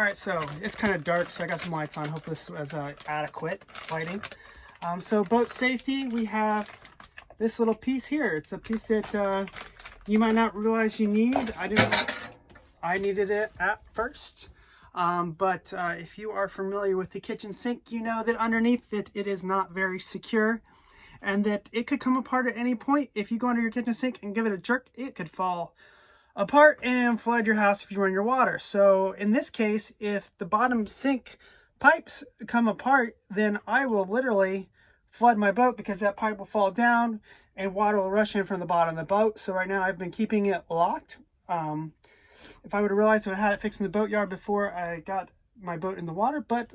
All right, so it's kind of dark, so I got some lights on. Hopefully this was adequate lighting. So boat safety, we have this little piece here. It's a piece that you might not realize you need. I needed it at first. But if you are familiar with the kitchen sink, you know that underneath it is not very secure and that it could come apart at any point. If you go under your kitchen sink and give it a jerk, it could fall apart and flood your house if you run your water. So in this case, if the bottom sink pipes come apart, then I will literally flood my boat because that pipe will fall down and water will rush in from the bottom of the boat. So right now I've been keeping it locked. If I would have realized I had it fixed in the boatyard before I got my boat in the water, but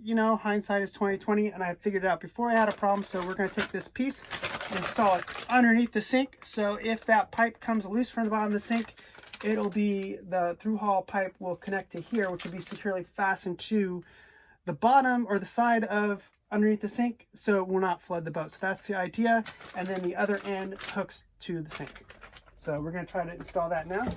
you know, hindsight is 20/20, and I figured it out before I had a problem. So we're going to take this piece and install it underneath the sink. So if that pipe comes loose from the bottom of the sink, it'll be the through haul pipe will connect to here, which will be securely fastened to the bottom or the side of underneath the sink, so it will not flood the boat. So that's the idea, and then the other end hooks to the sink. So we're going to try to install that now.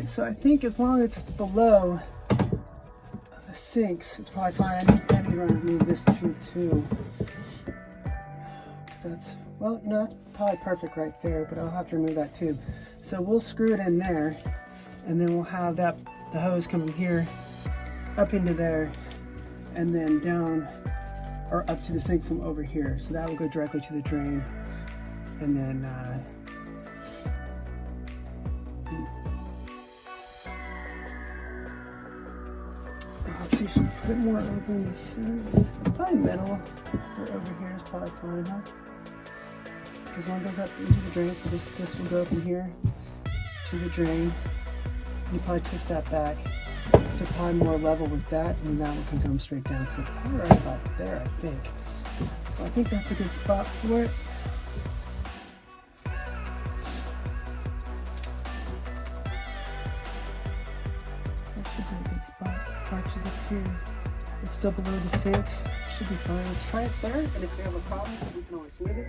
So I think as long as it's below the sinks, it's probably fine. I need to remove this tube too. That's, well, you know, that's probably perfect right there, but I'll have to remove that tube. So we'll screw it in there, and then we'll have the hose coming here, up into there, and then down or up to the sink from over here. So that will go directly to the drain, and then let's see, should we put it more over in the center? Probably middle or over here is probably fine, huh? Because one goes up into the drain, so this will go from here to the drain. You probably twist that back, so probably more level with that, and that one can come straight down. So probably right about there, I think. So I think that's a good spot for it. Arches up here. It's still below the sinks. Should be fine. Let's try it there, and if we have a problem, we can always move it.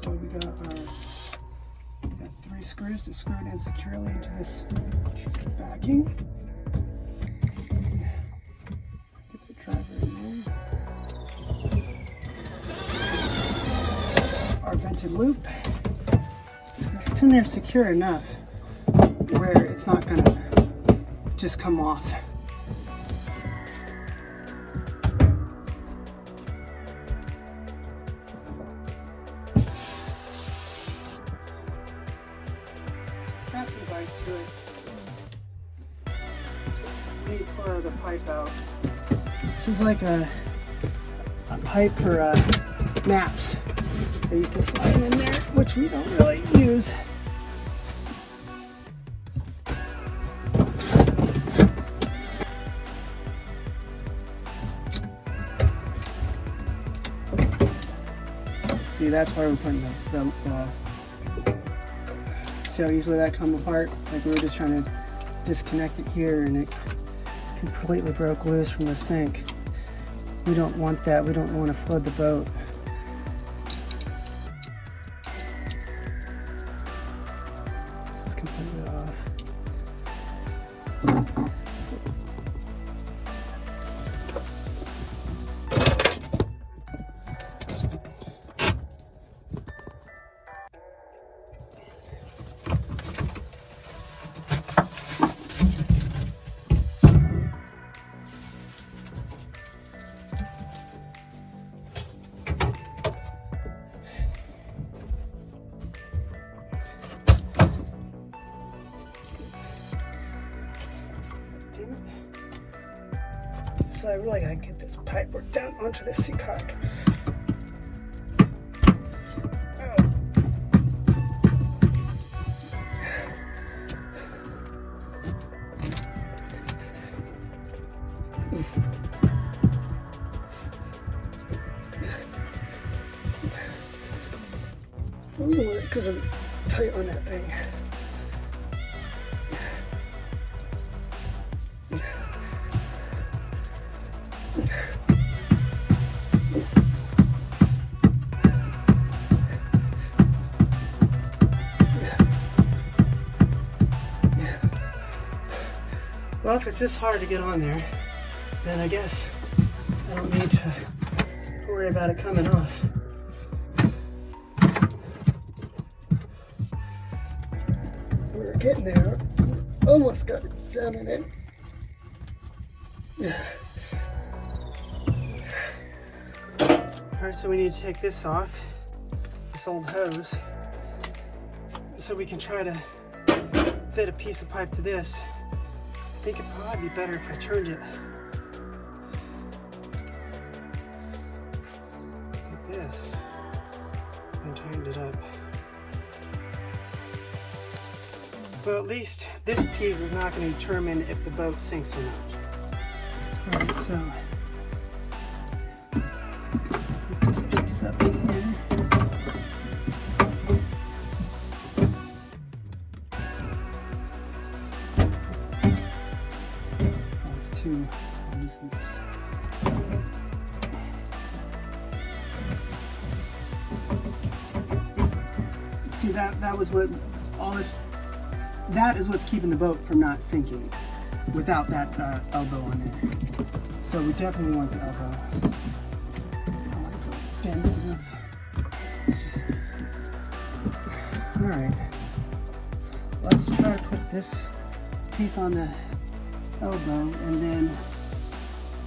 So we got 3 screws to screw it in securely into this backing. Get the driver in there. Our vented loop. It's in there secure enough where it's not going to just come off. It's got some bite to it. I need to pull the pipe out. This is like a pipe for maps. They used to slide in there, which we don't really use. See, that's why we're putting see how easily that come apart? Like we were just trying to disconnect it here and it completely broke loose from the sink. We don't want that. We don't want to flood the boat. This is completely off. So I really gotta get this pipe worked down onto the seacock. good and tight on that thing. Well, if it's this hard to get on there, then I guess I don't need to worry about it coming off. We're getting there. Almost got it jamming in. Yeah. Alright, so we need to take this off, this old hose, so we can try to fit a piece of pipe to this. I think it'd probably be better if I turned it like this and tightened it up. But at least this piece is not going to determine if the boat sinks or not. Alright, so put this piece up in here. See, that was what all this, that is what's keeping the boat from not sinking without that elbow on there. So we definitely want the elbow. I want to bend it enough. Alright, let's try to put this piece on the elbow and then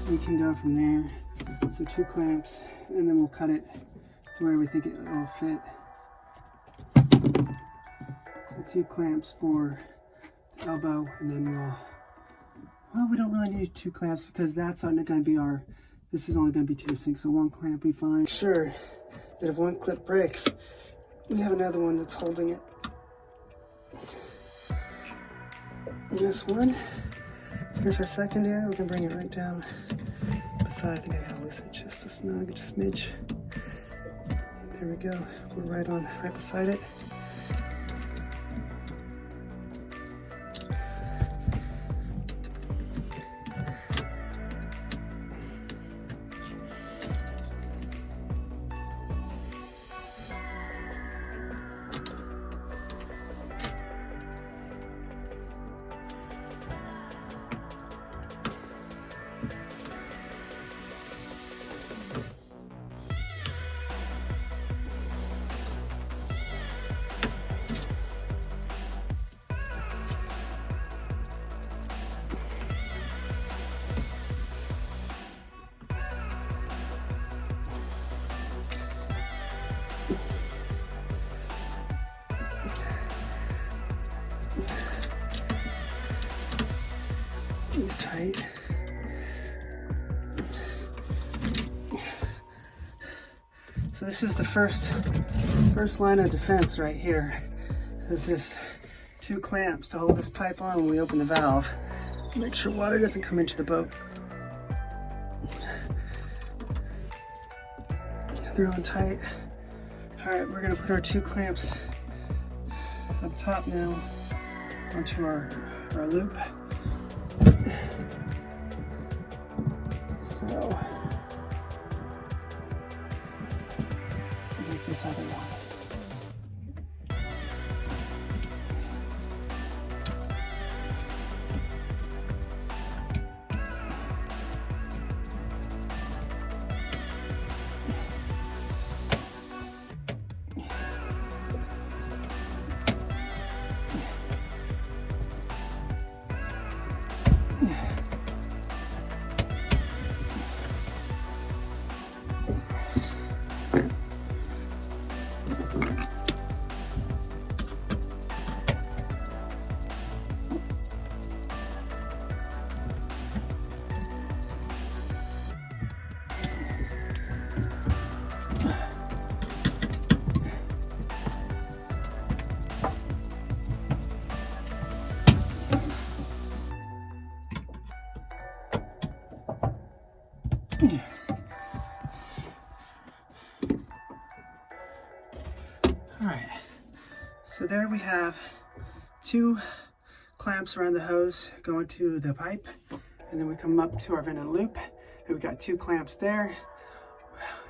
we can go from there. So 2 clamps and then we'll cut it to where we think it will fit. So 2 clamps for the elbow and then well, we don't really need 2 clamps because that's not going to be this is only going to be to the sink, so 1 clamp we find. Sure that if 1 clip breaks, we have another one that's holding it. Yes, 1. Here's our second here. We can bring it right down beside. I think I gotta loosen it just a snug, just a smidge. There we go. We're right beside it. Tight. So this is the first line of defense right here. Is this 2 clamps to hold this pipe on when we open the valve. Make sure water doesn't come into the boat. They're on tight. All right, we're gonna put our 2 clamps up top now onto our loop. So, that's this other one. All right, So there we have 2 clamps around the hose going to the pipe, and then we come up to our vented loop, and we got 2 clamps there.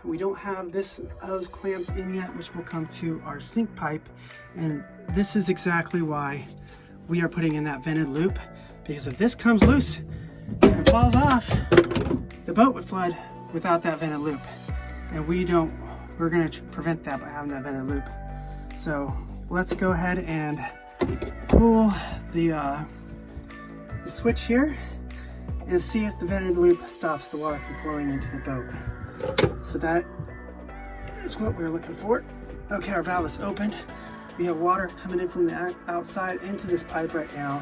We don't have this hose clamped in yet, which will come to our sink pipe, and this is exactly why we are putting in that vented loop, because if this comes loose and falls off, the boat would flood without that vented loop, and we're going to prevent that by having that vented loop. So let's go ahead and pull the switch here and see if the vented loop stops the water from flowing into the boat. So that is what we're looking for. Okay, our valve is open. We have water coming in from the outside into this pipe right now.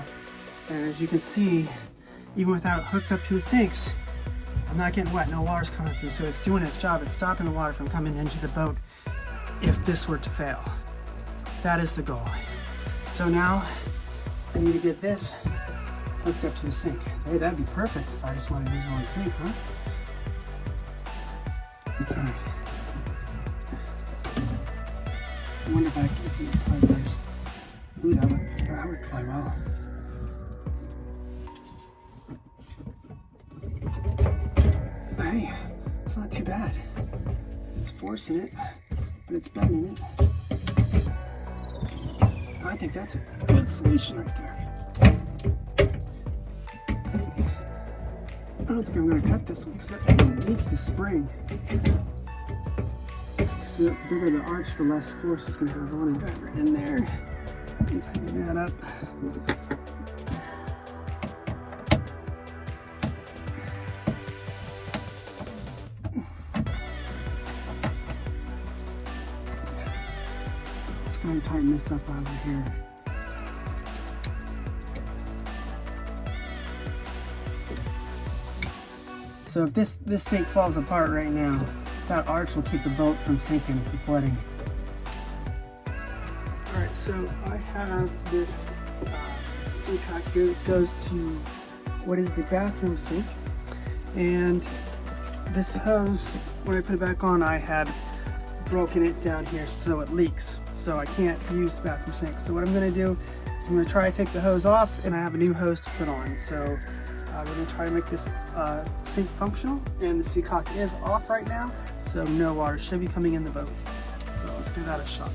And as you can see, even without it hooked up to the sinks, I'm not getting wet, no water's coming through. So it's doing its job, it's stopping the water from coming into the boat if this were to fail. That is the goal. So now I need to get this hooked up to the sink. Hey, that'd be perfect if I just want to use one sink, huh? All right. I wonder if I can apply first. Ooh, that would play well. Hey, it's not too bad. It's forcing it, but it's bending it. I think that's a good solution right there. I don't think I'm going to cut this one because it needs the spring. So the bigger the arch, the less force it's going to have on it. Drive right in there and tighten that up. Let's go and tighten this up over here. So if this sink falls apart right now, that arch will keep the boat from sinking and flooding. Alright, so I have this seacock here that goes to what is the bathroom sink. And this hose, when I put it back on, I had broken it down here so it leaks. So I can't use the bathroom sink. So what I'm going to do is I'm going to try to take the hose off, and I have a new hose to put on. So we're going to try to make this sink functional, and the seacock is off right now, so no water should be coming in the boat. So let's give that a shot.